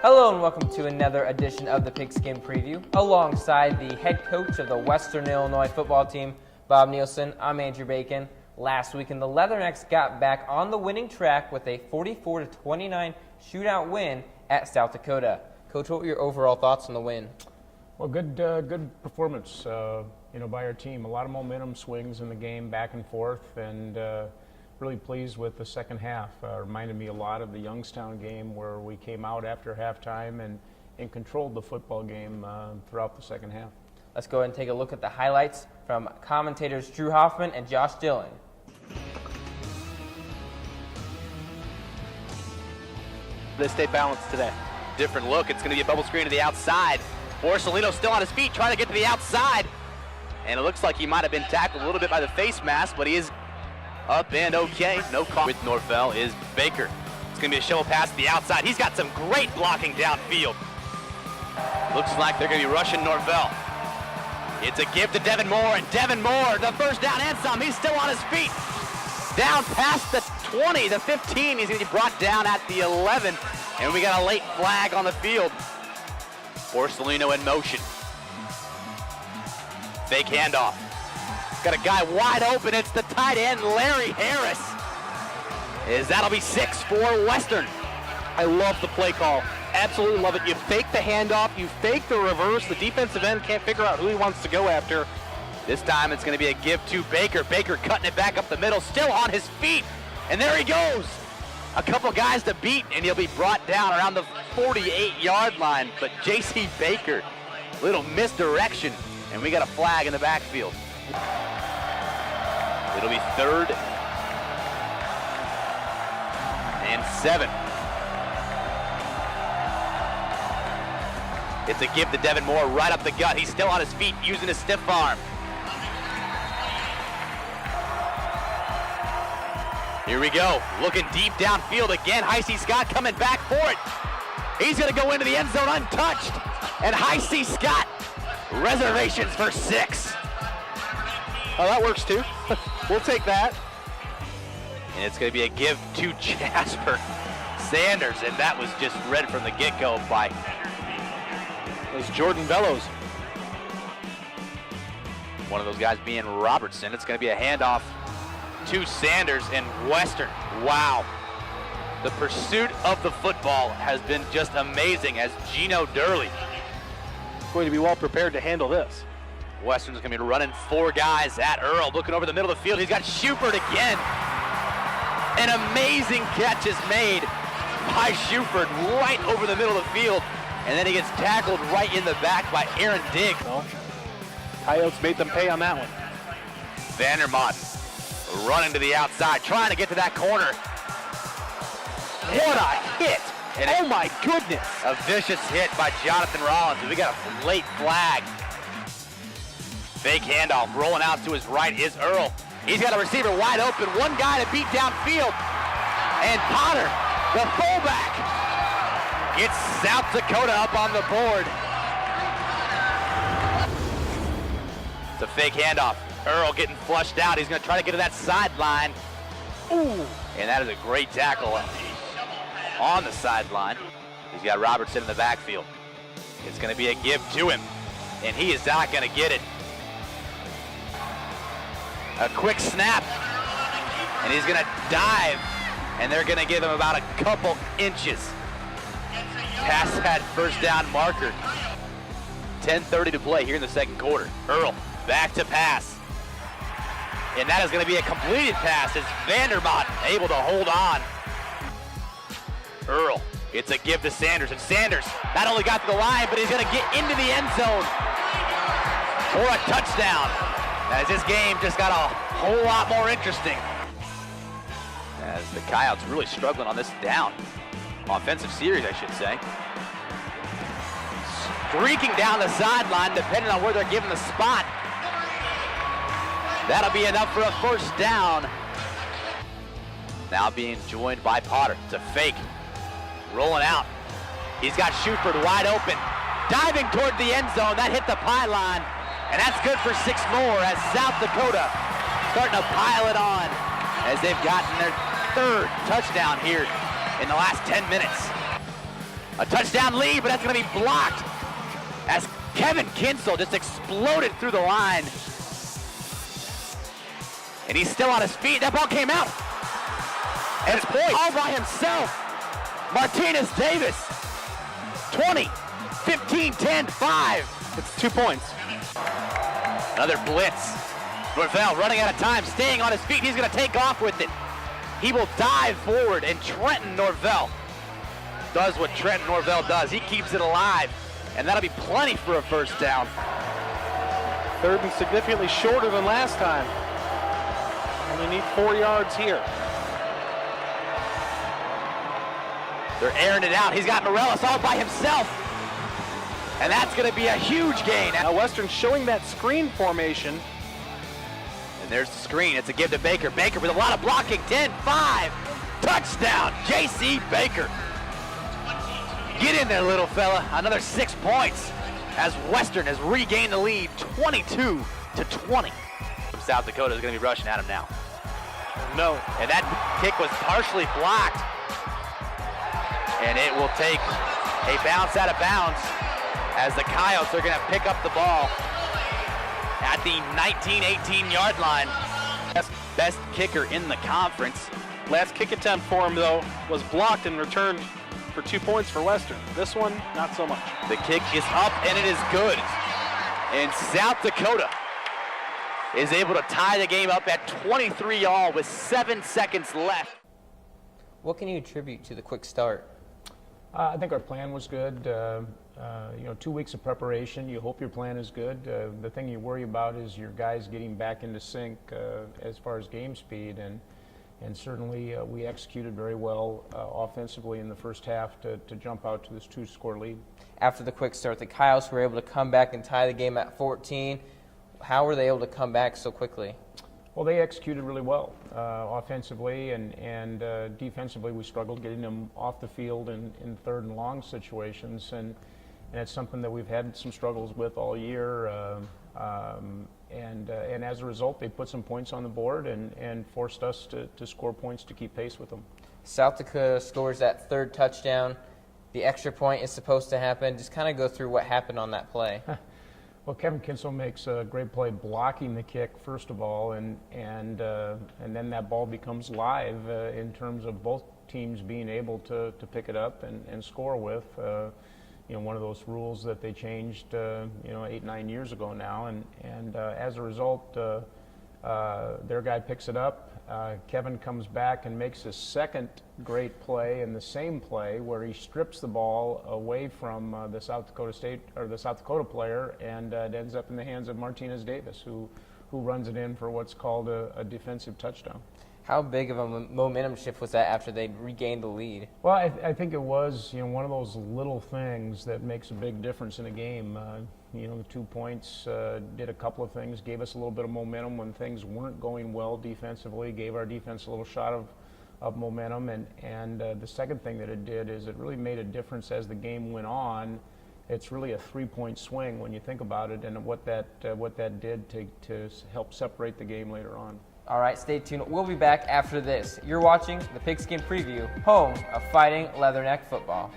Hello and welcome to another edition of the Pigskin Preview. Alongside the head coach of the Western Illinois football team, Bob Nielsen, I'm Andrew Bacon. Last weekend, the Leathernecks got back on the winning track with a 44-29 shootout win at South Dakota. Coach, what were your overall thoughts on the win? Well, good performance, by our team. A lot of momentum swings in the game, back and forth, and really pleased with the second half. Reminded me a lot of the Youngstown game where we came out after halftime and controlled the football game throughout the second half. Let's go ahead and take a look at the highlights from commentators Drew Hoffman and Josh Dillon. They stay balanced today. Different look. It's going to be a bubble screen to the outside. Borsellino still on his feet, trying to get to the outside. And it looks like he might have been tackled a little bit by the face mask, but he is up and okay. No call. With Norvell is Baker. It's going to be a shovel pass to the outside. He's got some great blocking downfield. Looks like they're going to be rushing Norvell. It's a give to Devin Moore, and Devin Moore, the first down and some. He's still on his feet. Down past the 20, the 15. He's going to be brought down at the 11. And we got a late flag on the field. Borsellino in motion. Fake handoff. Got a guy wide open. It's the tight end, Larry Harris. That'll be 6 for Western. I love the play call. Absolutely love it. You fake the handoff, you fake the reverse. The defensive end can't figure out who he wants to go after. This time it's going to be a give to Baker. Baker cutting it back up the middle, still on his feet. And there he goes. A couple guys to beat, and he'll be brought down around the 48-yard line. But J.C. Baker, little misdirection, and we got a flag in the backfield. It'll be 3rd and 7. It's a give to Devin Moore right up the gut. He's still on his feet using his stiff arm. Here we go, looking deep downfield again. Heisey Scott coming back for it. He's gonna go into the end zone untouched. And Heisey Scott, reservations for 6. Oh, that works too. We'll take that. And it's gonna be a give to Jasper Sanders, and that was just read from the get-go by Jordan Bellows. one of those guys being Robertson. It's gonna be a handoff to Sanders and Western. Wow. The pursuit of the football has been just amazing as Gino Durley Going to be well prepared to handle this. Western's gonna be running 4 guys at Earl, looking over the middle of the field. He's got Schubert again. An amazing catch is made by Schubert right over the middle of the field, and then he gets tackled right in the back by Aaron Digg. Well, Coyotes made them pay on that one. Vandermont running to the outside, trying to get to that corner. What a hit! And oh my goodness! A vicious hit by Jonathan Rollins. We got a late flag. Fake handoff, rolling out to his right is Earl. He's got a receiver wide open, one guy to beat downfield. And Potter, the fullback, gets South Dakota up on the board. It's a fake handoff. Earl getting flushed out. He's going to try to get to that sideline. Ooh, and that is a great tackle on the sideline. He's got Robertson in the backfield. It's going to be a give to him, and he is not going to get it. A quick snap, and he's going to dive, and they're going to give him about a couple inches. Pass that first down marker. 10:30 to play here in the second quarter. Earl back to pass. And that is going to be a completed pass as Vandermont able to hold on. Earl, it's a give to Sanders, and Sanders not only got to the line, but he's going to get into the end zone for a touchdown. As this game just got a whole lot more interesting. As the Coyotes really struggling on this down. Offensive series, I should say. streaking down the sideline, depending on where they're giving the spot. That'll be enough for a first down. Now being joined by Potter to fake. Rolling out. He's got Shuford wide open. Diving toward the end zone. That hit the pylon. And that's good for 6 more as South Dakota starting to pile it on as they've gotten their 3rd touchdown here in the last 10 minutes. A touchdown lead, but that's going to be blocked as Kevin Kinsel just exploded through the line. And he's still on his feet. That ball came out. And it's all by himself. Martinez Davis, 20, 15, 10, 5. It's 2 points. Another blitz. Norvell running out of time, staying on his feet. He's going to take off with it. He will dive forward, and Trenton Norvell does what Trenton Norvell does. He keeps it alive, and that'll be plenty for a first down. 3rd and significantly shorter than last time. Only need 4 yards here. They're airing it out. He's got Morellis all by himself. And that's going to be a huge gain. Now Western showing that screen formation. And there's the screen. It's a give to Baker. Baker with a lot of blocking. 10-5. Touchdown, J.C. Baker. Get in there, little fella. Another 6 points as Western has regained the lead, 22-20. South Dakota is going to be rushing at him now. No. And that kick was partially blocked. And it will take a bounce out of bounds as the Coyotes are going to pick up the ball at the 19-18 yard line. Best kicker in the conference. Last kick attempt for him, though, was blocked and returned for 2 points for Western. This one, not so much. The kick is up and it is good. And South Dakota is able to tie the game up at 23-all with 7 seconds left. What can you attribute to the quick start? I think our plan was good. 2 weeks of preparation. You hope your plan is good. The thing you worry about is your guys getting back into sync as far as game speed, and certainly we executed very well offensively in the first half to jump out to this 2-score lead. After the quick start, the Coyotes were able to come back and tie the game at 14. How were they able to come back so quickly? Well, they executed really well offensively, and defensively we struggled getting them off the field in 3rd and long situations, and it's something that we've had some struggles with all year. And as a result, they put some points on the board and forced us to score points to keep pace with them. South Dakota scores that 3rd touchdown. The extra point is supposed to happen. Just kind of go through what happened on that play. Well, Kevin Kinsel makes a great play blocking the kick, first of all, and then that ball becomes live in terms of both teams being able to pick it up and score with. One of those rules that they changed 8-9 years ago now, and as a result, their guy picks it up. Kevin comes back and makes his 2nd great play in the same play where he strips the ball away from the South Dakota player, and it ends up in the hands of Martinez Davis, who runs it in for what's called a defensive touchdown. How big of a momentum shift was that after they regained the lead? Well, I think it was one of those little things that makes a big difference in a game. The 2 points did a couple of things, gave us a little bit of momentum when things weren't going well defensively, gave our defense a little shot of momentum, and the second thing that it did is it really made a difference as the game went on. It's really a 3-point swing when you think about it, and what that did to help separate the game later on. All right, stay tuned. We'll be back after this. You're watching the Pigskin Preview, home of Fighting Leatherneck football.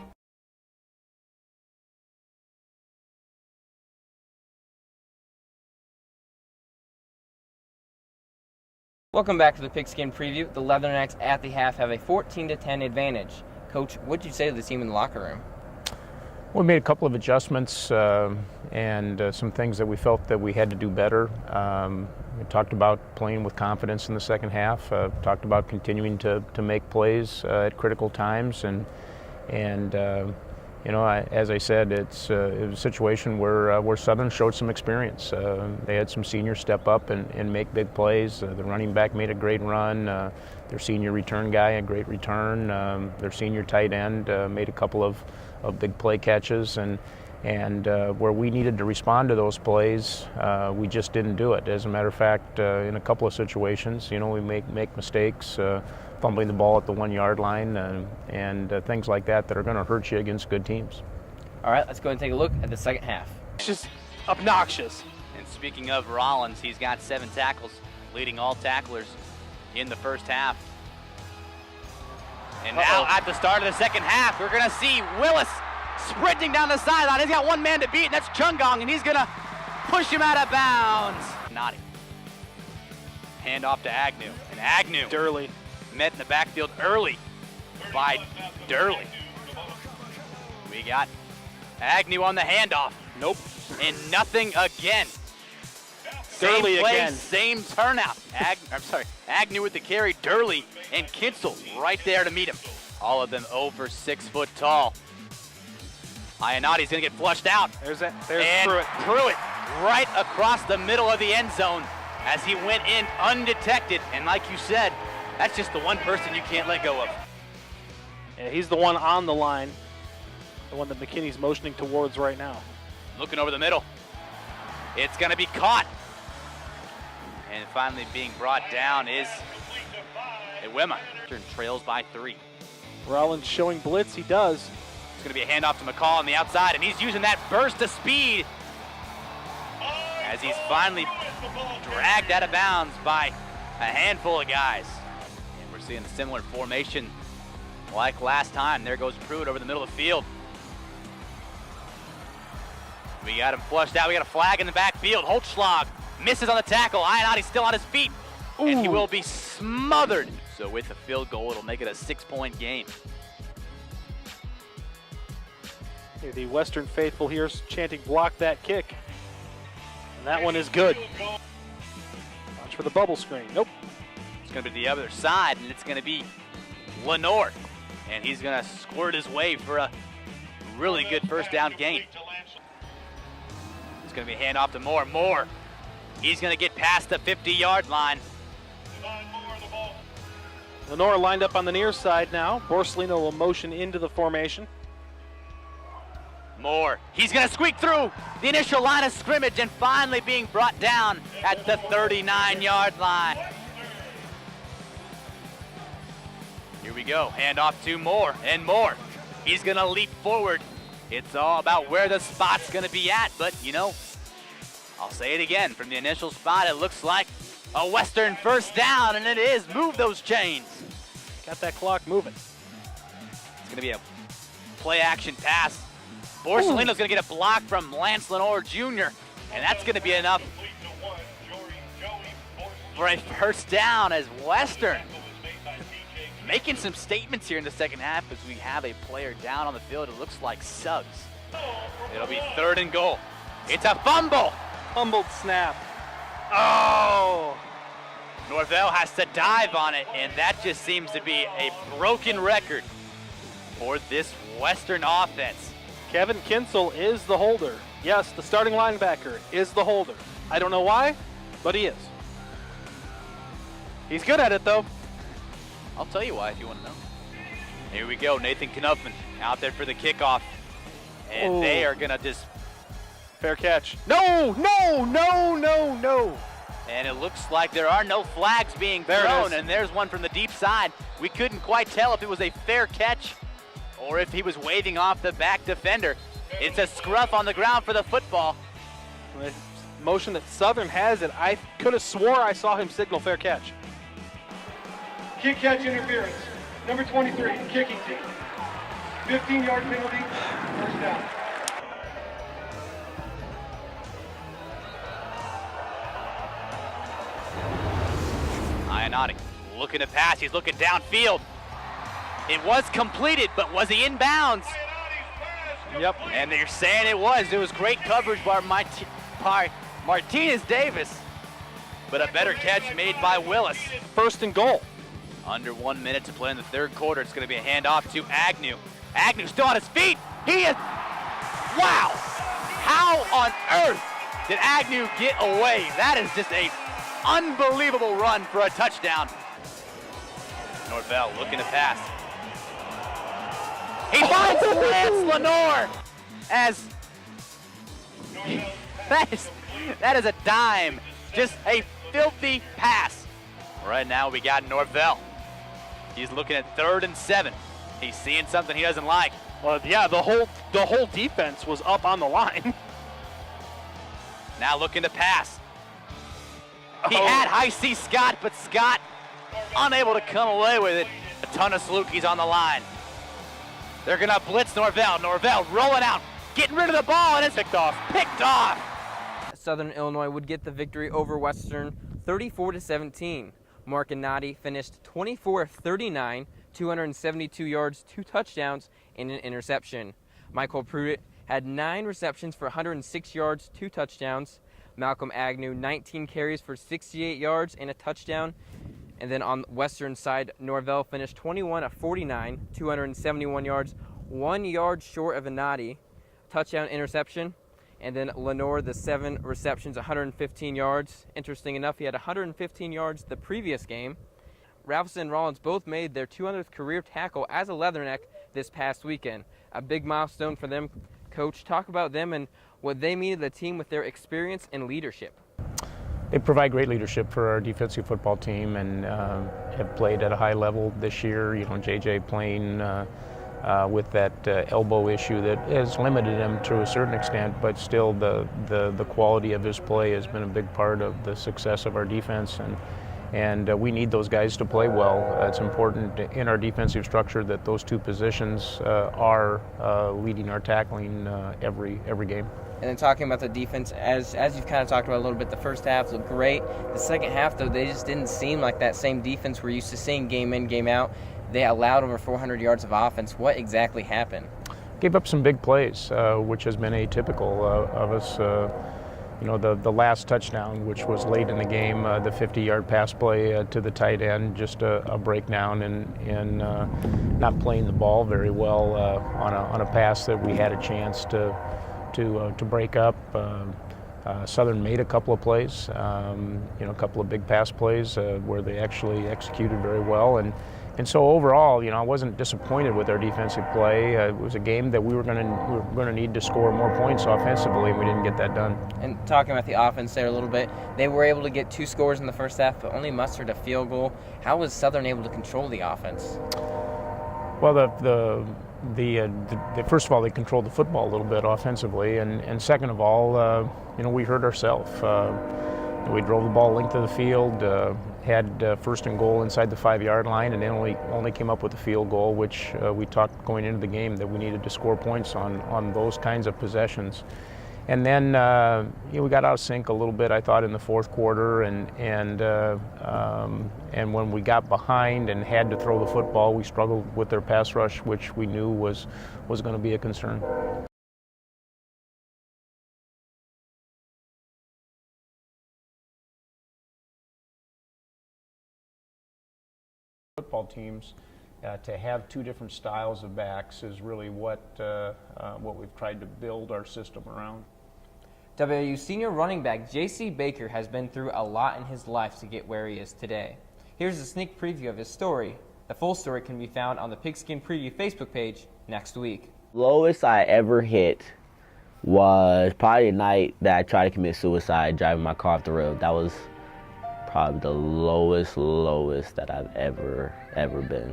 Welcome back to the Pigskin Preview. The Leathernecks at the half have a 14-10 advantage. Coach, what did you say to the team in the locker room? We made a couple of adjustments and some things that we felt that we had to do better. We talked about playing with confidence in the second half. Talked about continuing to make plays at critical times, and as I said, it was a situation where Southern showed some experience. They had some seniors step up and make big plays. The running back made a great run. Their senior return guy, a great return. Their senior tight end made a couple of big play catches, and And where we needed to respond to those plays, we just didn't do it. As a matter of fact, in a couple of situations, you know, we make mistakes, fumbling the ball at the 1 yard line, and things like that that are going to hurt you against good teams. All right, let's go and take a look at the second half. It's just obnoxious. And speaking of Rollins, he's got 7 tackles, leading all tacklers in the first half. And now at the start of the second half, we're going to see Willis sprinting down the sideline. He's got 1 man to beat, and that's Chungong, and he's going to push him out of bounds. Naughty. Hand off to Agnew, and Agnew Durley. met in the backfield early by Durley. We got Agnew on the handoff. Nope. And nothing again. Durley Same play, again. same turnout. Agnew with the carry, Durley and Kitzel right there to meet him. All of them over 6 foot tall. Iannotti's gonna get flushed out. There's And Pruitt. Pruitt right across the middle of the end zone as he went in undetected. And like you said, that's just the one person you can't let go of. Yeah, he's the one on the line, the one that McKinney's motioning towards right now. Looking over the middle. It's gonna be caught. And finally being brought down is Iwema. Trails by 3. Rollins showing blitz, he does. It's gonna be a handoff to McCall on the outside, and he's using that burst of speed as he's finally dragged out of bounds by a handful of guys. And we're seeing a similar formation like last time. There goes Pruitt over the middle of the field. We got him flushed out. We got a flag in the backfield. Holtschlag misses on the tackle. Iannotti's still on his feet, and he will be smothered. So with a field goal, it'll make it a 6-point game. The Western faithful here is chanting, block that kick. And that one is good. Watch for the bubble screen. Nope. It's going to be the other side, and it's going to be Lenore. And he's going to squirt his way for a really good first down gain. It's going to be a handoff to Moore. Moore, he's going to get past the 50-yard line. Lenore lined up on the near side now. Borsellino will motion into the formation. Moore, he's going to squeak through the initial line of scrimmage and finally being brought down at the 39-yard line. Here we go, handoff to Moore, and Moore, he's going to leap forward. It's all about where the spot's going to be at, but you know, I'll say it again, from the initial spot, it looks like a Western first down, and it is. Move those chains. Got that clock moving. It's going to be a play-action pass. Borsellino's going to get a block from Lance Lenore Jr., and that's going to be enough for a first down as Western making some statements here in the second half as we have a player down on the field. It looks like Suggs. It'll be 3rd and goal. It's a fumble. Fumbled snap. Oh! Norvell has to dive on it, and that just seems to be a broken record for this Western offense. Kevin Kinsel is the holder. Yes, the starting linebacker is the holder. I don't know why, but he is. He's good at it, though. I'll tell you why if you want to know. Here we go, Nathan Knuffman out there for the kickoff. And they are going to just... Fair catch. No, no, no, no, no. And it looks like there are no flags being There it thrown, is. and there's one from the deep side. We couldn't quite tell if it was a fair catch or if he was waving off the back defender. It's a scruff on the ground for the football. The motion that Southern has it, I could have swore I saw him signal fair catch. Kick catch interference. Number 23, kicking team. 15-yard penalty, first down. Iannotti looking to pass. He's looking downfield. It was completed, but was he in bounds? Yep. And they're saying it was. It was great coverage by Martinez Davis, but a better catch made by Willis. 1st and goal. Under 1 minute to play in the 3rd quarter. It's going to be a handoff to Agnew. Agnew still on his feet. He is, wow! How on earth did Agnew get away? That is just a unbelievable run for a touchdown. Norvell looking to pass. He finds Lance Lenore as That is a dime. Just a filthy pass. Right now we got Norvell. He's looking at 3rd and 7. He's seeing something he doesn't like. Well, yeah, the whole defense was up on the line. Now looking to pass. He had High C Scott, but Scott unable to come away with it. A ton of Salukis on the line. They're gonna blitz Norvell. Norvell rolling out, getting rid of the ball, and it's picked off. Picked off. Southern Illinois would get the victory over Western 34-17. Mark Nadi finished 24 of 39, 272 yards, 2 touchdowns, and an interception. Michael Pruitt had 9 receptions for 106 yards, 2 touchdowns. Malcolm Agnew, 19 carries for 68 yards and a touchdown. And then on the Western side, Norvell finished 21 of 49, 271 yards, 1 yard short of a Nadi, touchdown, interception. And then Lenore, the 7 receptions, 115 yards. Interesting enough, he had 115 yards the previous game. Ralphson and Rollins both made their 200th career tackle as a Leatherneck this past weekend. A big milestone for them. Coach, talk about them and what they mean to the team with their experience and leadership. They provide great leadership for our defensive football team and have played at a high level this year. You know, JJ playing with that elbow issue that has limited him to a certain extent, but still the quality of his play has been a big part of the success of our defense. And we need those guys to play well. It's important in our defensive structure that those 2 positions are leading our tackling every game. And then talking about the defense, as you've kind of talked about a little bit, the first half looked great. The second half, though, they just didn't seem like that same defense we're used to seeing game in, game out. They allowed over 400 yards of offense. What exactly happened? Gave up some big plays, which has been atypical of us. You know, the last touchdown, which was late in the game, the 50-yard pass play to the tight end, just a breakdown and not playing the ball very well on a pass that we had a chance to break up. Southern made a couple of plays, you know, a couple of big pass plays where they actually executed very well. And so overall, you know, I wasn't disappointed with our defensive play. It was a game that we were going to need to score more points offensively, and we didn't get that done. And talking about the offense there a little bit, they were able to get 2 scores in the first half, but only mustered a field goal. How was Southern able to control the offense? Well, first of all, they controlled the football a little bit offensively, and second of all, you know, we hurt ourselves. We drove the ball length of the field, had 1st and goal inside the 5-yard line, and then only came up with a field goal, which we talked going into the game that we needed to score points on those kinds of possessions. And then you know, we got out of sync a little bit, I thought, in the 4th quarter, and when we got behind and had to throw the football, we struggled with their pass rush, which we knew was going to be a concern. Football teams to have 2 different styles of backs is really what we've tried to build our system around. WIU senior running back J.C. Baker has been through a lot in his life to get where he is today. Here's a sneak preview of his story. The full story can be found on the Pigskin Preview Facebook page next week. Lowest I ever hit was probably a night that I tried to commit suicide driving my car off the road. That was probably the lowest that I've ever been.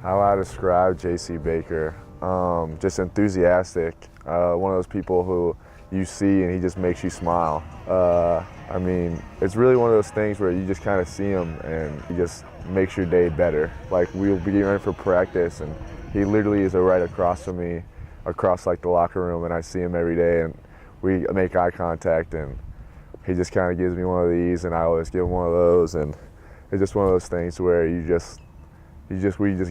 How I describe J.C. Baker, just enthusiastic, one of those people who you see and he just makes you smile. I mean, it's really one of those things where you just kind of see him and he just makes your day better. Like, we'll be getting ready for practice and he literally is right across from me, across like the locker room, and I see him every day and we make eye contact and he just kind of gives me one of these and I always give him one of those, and it's just one of those things where we just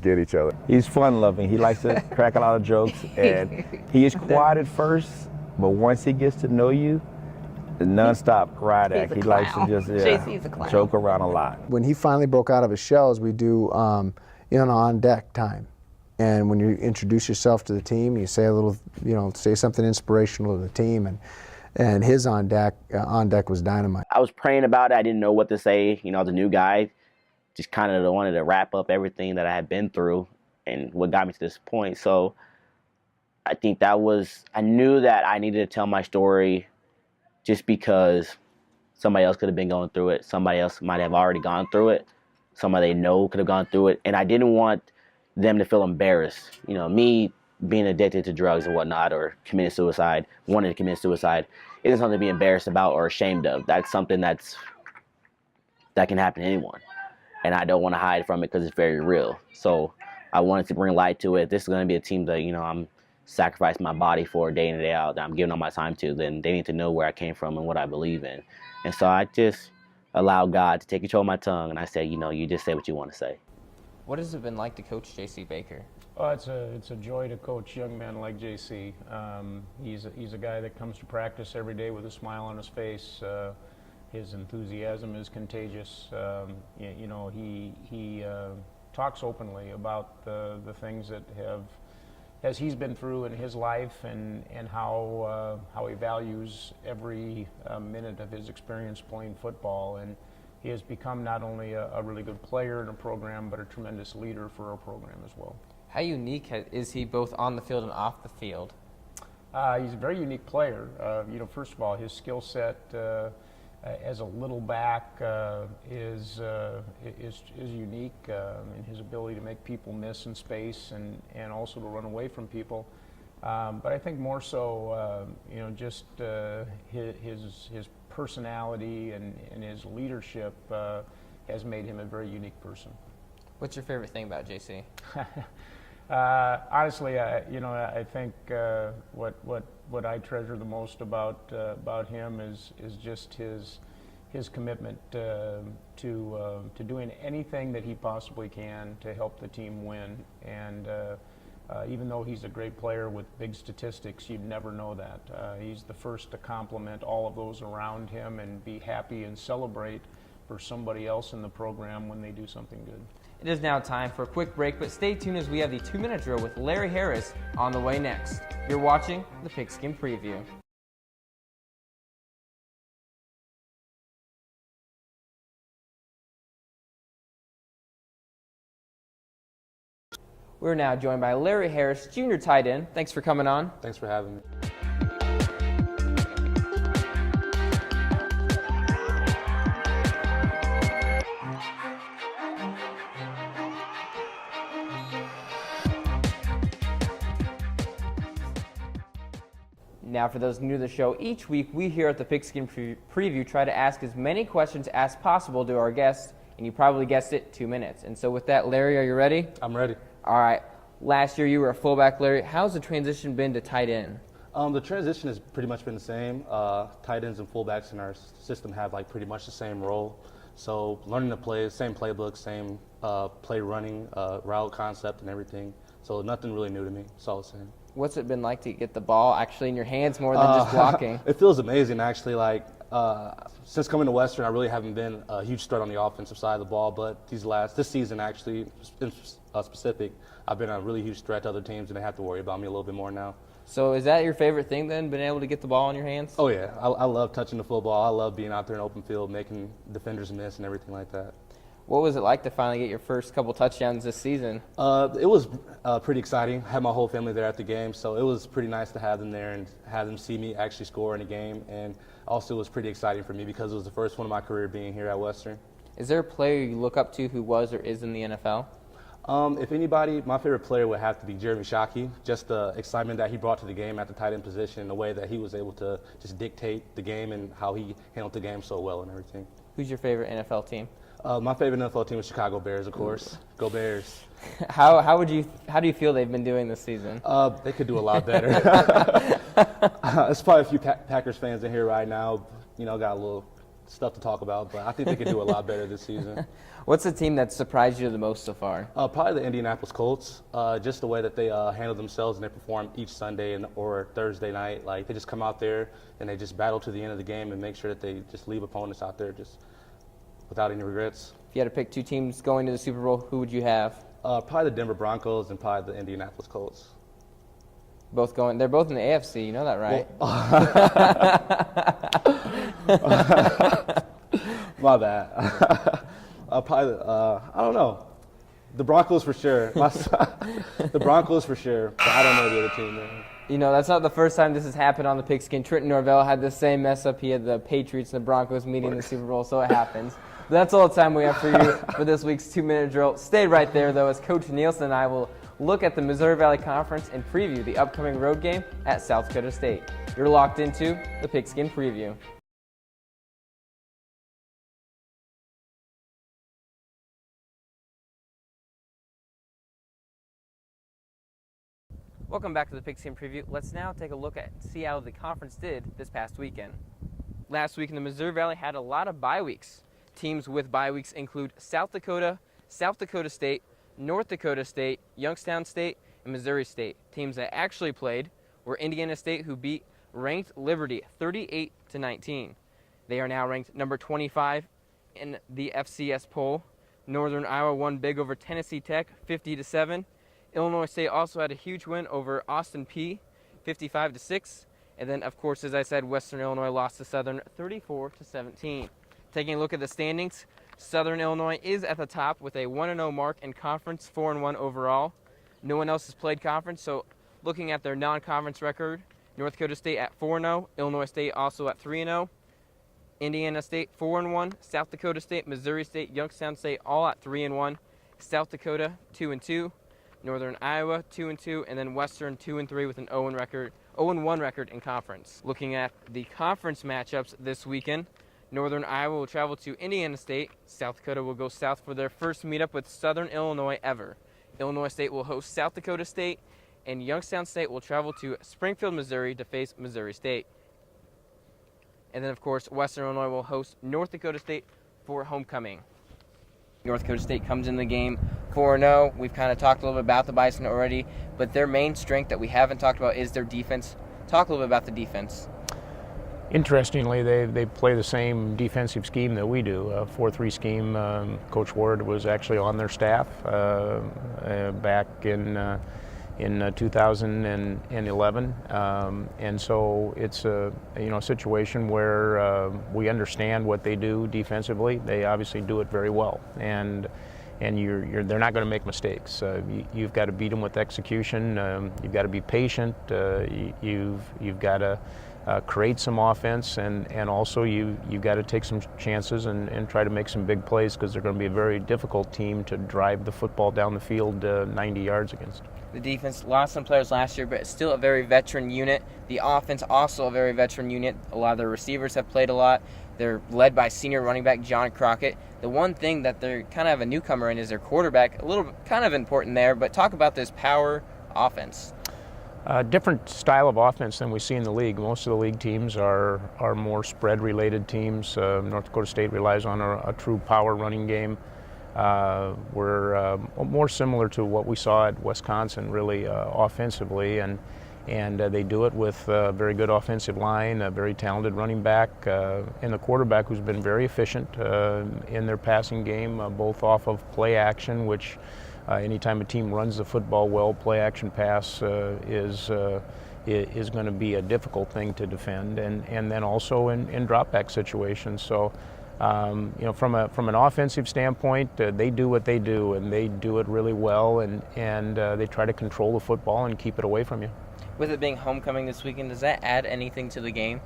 get each other. He's fun loving. He likes to crack a lot of jokes, and he is quiet at first, but once he gets to know you, it's nonstop riot act. He likes to just joke around a lot. When he finally broke out of his shells, we do on deck time. And when you introduce yourself to the team, you say a little, say something inspirational to the team, and his on deck was dynamite. I was praying about it. I didn't know what to say. As a new guy, just kind of wanted to wrap up everything that I had been through. and what got me to this point. So I think I knew that I needed to tell my story just because somebody else could have been going through it. Somebody else might have already gone through it. Somebody they know could have gone through it. And I didn't want them to feel embarrassed. You know, me being addicted to drugs and whatnot, or committing suicide, wanting to commit suicide, isn't something to be embarrassed about or ashamed of. That's something that can happen to anyone. And I don't want to hide from it because it's very real. So I wanted to bring light to it. This is going to be a team that, you know, I'm sacrificing my body for day in and day out, that I'm giving all my time to. Then they need to know where I came from and what I believe in. And so I just allowed God to take control of my tongue, and I said, you know, you just say what you want to say. What has it been like to coach J.C. Baker? Oh, it's a joy to coach young men like JC. He's a guy that comes to practice every day with a smile on his face. His enthusiasm is contagious. You know, he talks openly about the things that as he's been through in his life, and how he values every minute of his experience playing football. And he has become not only a really good player in a program, but a tremendous leader for our program as well. How unique is he both on the field and off the field? He's a very unique player. You know, first of all, his skill set as a little back is unique in his ability to make people miss in space, and also to run away from people. But I think more so, you know, just his personality and his leadership has made him a very unique person. What's your favorite thing about JC? Honestly, you know, I think what I treasure the most about him is just his commitment to doing anything that he possibly can to help the team win. And even though he's a great player with big statistics, you'd never know that. He's the first to compliment all of those around him and be happy and celebrate for somebody else in the program when they do something good. It is now time for a quick break, but stay tuned as we have the 2-minute drill with Larry Harris on the way next. You're watching the Pigskin Preview. We're now joined by Larry Harris, junior tight end. Thanks for coming on. Thanks for having me. Now, for those new to the show, each week we here at the Pigskin Preview try to ask as many questions as possible to our guests, and you probably guessed it, 2 minutes. And so with that, Larry, are you ready? I'm ready. All right. Last year you were a fullback, Larry. How's the transition been to tight end? The transition has pretty much been the same. Tight ends and fullbacks in our system have like pretty much the same role. So learning the plays, same playbook, same play running, route concept and everything. So nothing really new to me. It's all the same. What's it been like to get the ball actually in your hands more than just blocking? It feels amazing, actually. Like since coming to Western, I really haven't been a huge threat on the offensive side of the ball. But this season, actually, in specific, I've been a really huge threat to other teams, and they have to worry about me a little bit more now. So is that your favorite thing then, being able to get the ball in your hands? Oh yeah, I love touching the football. I love being out there in open field, making defenders miss and everything like that. What was it like to finally get your first couple touchdowns this season? It was pretty exciting. I had my whole family there at the game, so it was pretty nice to have them there and have them see me actually score in a game. And also it was pretty exciting for me because it was the first one of my career being here at Western. Is there a player you look up to who was or is in the NFL? If anybody, my favorite player would have to be Jeremy Shockey. Just the excitement that he brought to the game at the tight end position, the way that he was able to just dictate the game and how he handled the game so well and everything. Who's your favorite NFL team? My favorite NFL team is Chicago Bears, of course. Go Bears. How do you feel they've been doing this season? They could do a lot better. There's probably a few Packers fans in here right now. You know, got a little stuff to talk about, but I think they could do a lot better this season. What's the team that surprised you the most so far? Probably the Indianapolis Colts. Just the way that they handle themselves and they perform each Sunday or Thursday night. Like, they just come out there and they just battle to the end of the game and make sure that they just leave opponents out there just without any regrets. If you had to pick two teams going to the Super Bowl, who would you have? Probably the Denver Broncos and probably the Indianapolis Colts. They're both in the AFC, you know that, right? Well, my bad. Probably, I don't know. The Broncos for sure. The Broncos for sure. But I don't know the other team, man. You know, that's not the first time this has happened on the Pigskin. Trenton Norvell had the same mess up. He had the Patriots and the Broncos meeting in the Super Bowl, so it happens. But that's all the time we have for you for this week's 2-minute drill. Stay right there, though, as Coach Nielsen and I will look at the Missouri Valley Conference and preview the upcoming road game at South Dakota State. You're locked into the Pigskin Preview. Welcome back to the Pigskin Preview. Let's now take a look at see how the conference did this past weekend. Last week in the Missouri Valley had a lot of bye weeks. Teams with bye weeks include South Dakota, South Dakota State, North Dakota State, Youngstown State, and Missouri State. Teams that actually played were Indiana State, who beat ranked Liberty 38-19. They are now ranked number 25 in the FCS poll. Northern Iowa won big over Tennessee Tech 50-7. Illinois State also had a huge win over Austin Peay 55-6. And then, of course, as I said, Western Illinois lost to Southern 34-17. Taking a look at the standings, Southern Illinois is at the top with a 1-0 mark in conference, 4-1 overall. No one else has played conference, so looking at their non-conference record, North Dakota State at 4-0, Illinois State also at 3-0, Indiana State 4-1, South Dakota State, Missouri State, Youngstown State all at 3-1, South Dakota 2-2, Northern Iowa 2-2, and then Western 2-3 with an 0-1 record in conference. Looking at the conference matchups this weekend, Northern Iowa will travel to Indiana State. South Dakota will go south for their first meetup with Southern Illinois ever. Illinois State will host South Dakota State, and Youngstown State will travel to Springfield, Missouri to face Missouri State. And then, of course, Western Illinois will host North Dakota State for homecoming. North Dakota State comes in the game 4-0. We've kind of talked a little bit about the Bison already, but their main strength that we haven't talked about is their defense. Talk a little bit about the defense. Interestingly, they play the same defensive scheme that we do, a 4-3 scheme. Coach Ward was actually on their staff back in 2011, and so it's a situation where we understand what they do defensively. They obviously do it very well, and they're not going to make mistakes. You've got to beat them with execution. You've got to be patient. You've got to create some offense, and also you've got to take some chances and try to make some big plays, because they're going to be a very difficult team to drive the football down the field 90 yards against. The defense lost some players last year, but it's still a very veteran unit. The offense also a very veteran unit. A lot of their receivers have played a lot. They're led by senior running back John Crockett. The one thing that they're kind of have a newcomer in is their quarterback. A little kind of important there, but talk about this power offense. Different style of offense than we see in the league. Most of the league teams are more spread-related teams. North Dakota State relies on a true power running game. We're more similar to what we saw at Wisconsin, really offensively, and they do it with a very good offensive line, a very talented running back, and the quarterback who's been very efficient in their passing game, both off of play action, which anytime a team runs the football well, play action pass is going to be a difficult thing to defend, and then also in drop back situations. So. From an offensive standpoint, they do what they do, and they do it really well, and they try to control the football and keep it away from you. With it being homecoming this weekend, does that add anything to the game?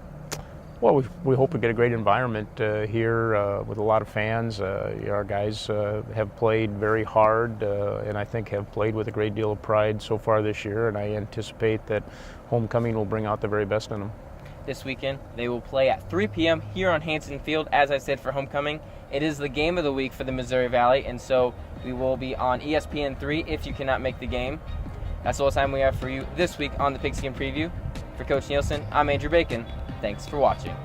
Well, we hope we get a great environment here with a lot of fans. Our guys have played very hard, and I think have played with a great deal of pride so far this year, and I anticipate that homecoming will bring out the very best in them. This weekend, they will play at 3 p.m. here on Hanson Field, as I said, for homecoming. It is the game of the week for the Missouri Valley, and so we will be on ESPN3 if you cannot make the game. That's all the time we have for you this week on the Pigskin Preview. For Coach Nielsen, I'm Andrew Bacon. Thanks for watching.